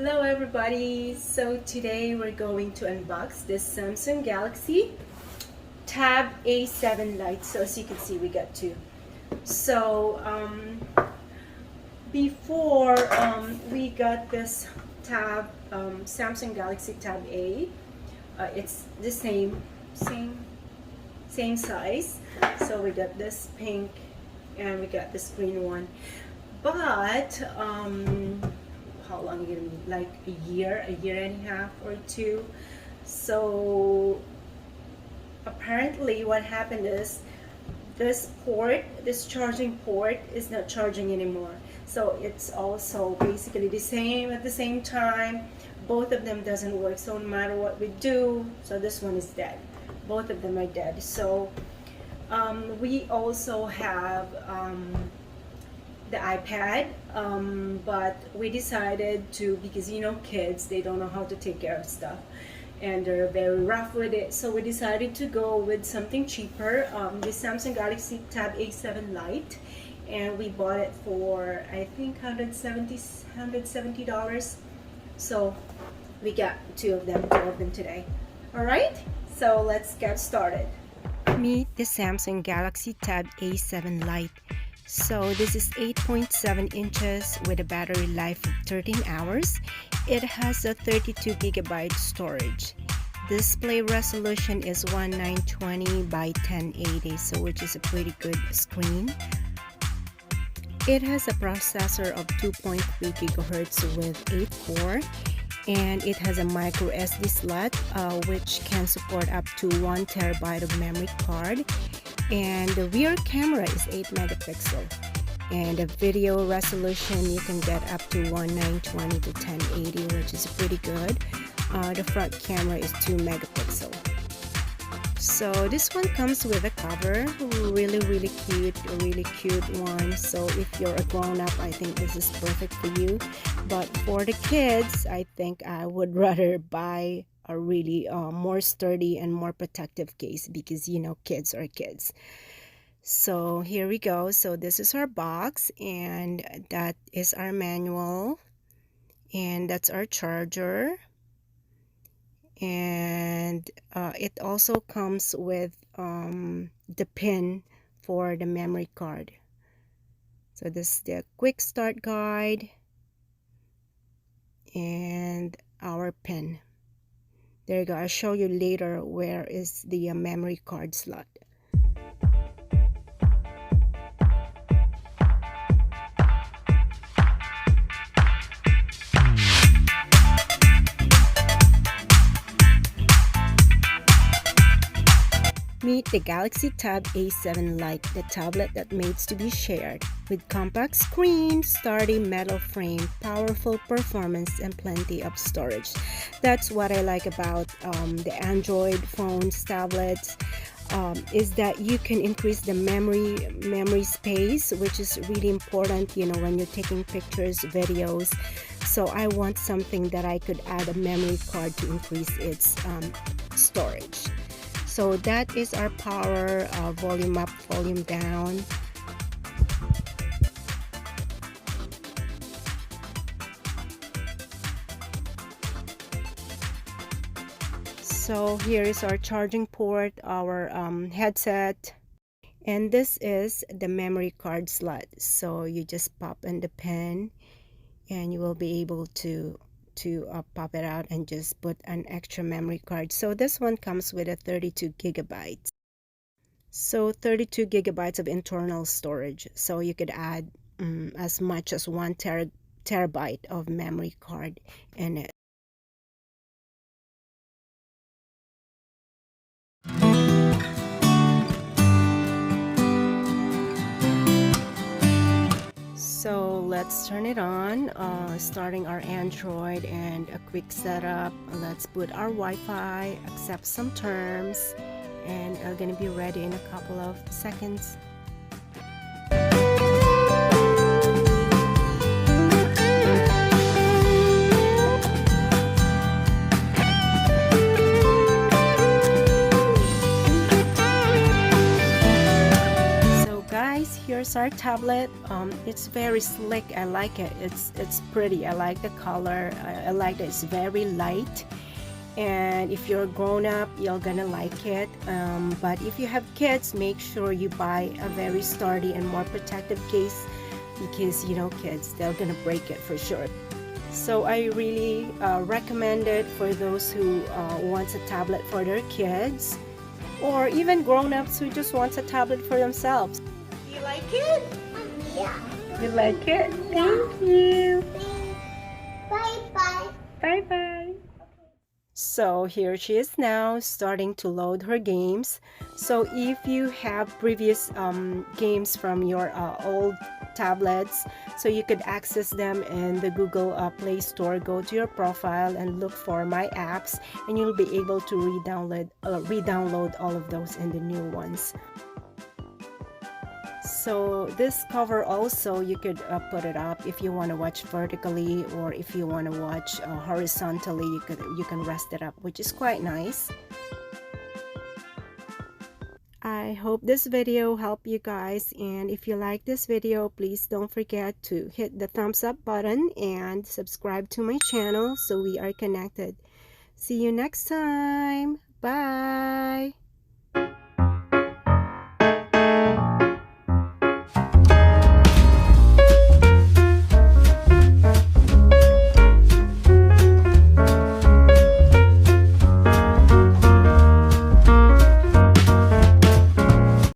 Hello everybody! So today we're going to unbox this Samsung Galaxy Tab A7 Lite. So as you can see, we got two. So before we got this Samsung Galaxy Tab A, it's the same size. So we got this pink and we got this green one. But how long it been? Like a year and a half or two. So apparently what happened is this charging port is not charging anymore. So it's also basically the same at the same time. Both of them doesn't work. So no matter what we do, so this one is dead. Both of them are dead. So we also have the iPad, but we decided to, because kids, they don't know how to take care of stuff and they're very rough with it, so we decided to go with something cheaper, the Samsung Galaxy Tab A7 Lite, and we bought it for I think $170. So we got two of them today. All right, so let's get started. Meet the Samsung Galaxy Tab A7 Lite. So this is 8.7 inches with a battery life of 13 hours. It has a 32 gigabyte storage. Display resolution is 1920 by 1080, so which is a pretty good screen. It has a processor of 2.3 gigahertz with 8 core, and it has a micro SD slot which can support up to 1 terabyte of memory card. And the rear camera is 8 megapixel, and the video resolution you can get up to 1920 to 1080, which is pretty good. The front camera is 2 megapixel. So this one comes with a cover, really cute one. So if you're a grown-up, I think this is perfect for you, but for the kids, I think I would rather buy a really more sturdy and more protective case, because kids are kids. So here we go. So this is our box, and that is our manual, and that's our charger, and it also comes with the pin for the memory card. So this is the quick start guide and our pin. There you go. I'll show you later where is the memory card slot. Meet the Galaxy Tab A7 Lite, the tablet that makes to be shared. With compact screen, sturdy metal frame, powerful performance, and plenty of storage. That's what I like about the Android phones, tablets, is that you can increase the memory space, which is really important, when you're taking pictures, videos. So I want something that I could add a memory card to increase its storage. So that is our power, volume up, volume down. So here is our charging port, our headset, and this is the memory card slot. So you just pop in the pin and you will be able to pop it out and just put an extra memory card. So this one comes with a 32 gigabytes. So 32 gigabytes of internal storage. So you could add as much as 1 terabyte of memory card in it. So let's turn it on, starting our Android, and a quick setup. Let's put our Wi-Fi, accept some terms, and I'm gonna be ready in a couple of seconds. guys, here's our tablet. It's very slick. I like it. It's pretty. I like the color. I like that it's very light. And if you're grown up, you're gonna like it. But if you have kids, make sure you buy a very sturdy and more protective case, because you know, kids, they're gonna break it for sure. So I really recommend it for those who wants a tablet for their kids, or even grown-ups who just wants a tablet for themselves. You like it? Yeah. You like it? Yeah. Thank you. Bye-bye. Bye-bye. So here she is now, starting to load her games. So if you have previous games from your old tablets, so you could access them in the Google Play Store. Go to your profile and look for My Apps, and you'll be able to re-download all of those in the new ones. So this cover also, you could put it up if you want to watch vertically, or if you want to watch horizontally, you can rest it up, which is quite nice. I hope this video helped you guys, and if you like this video, please don't forget to hit the thumbs up button and subscribe to my channel so we are connected. See you next time. Bye.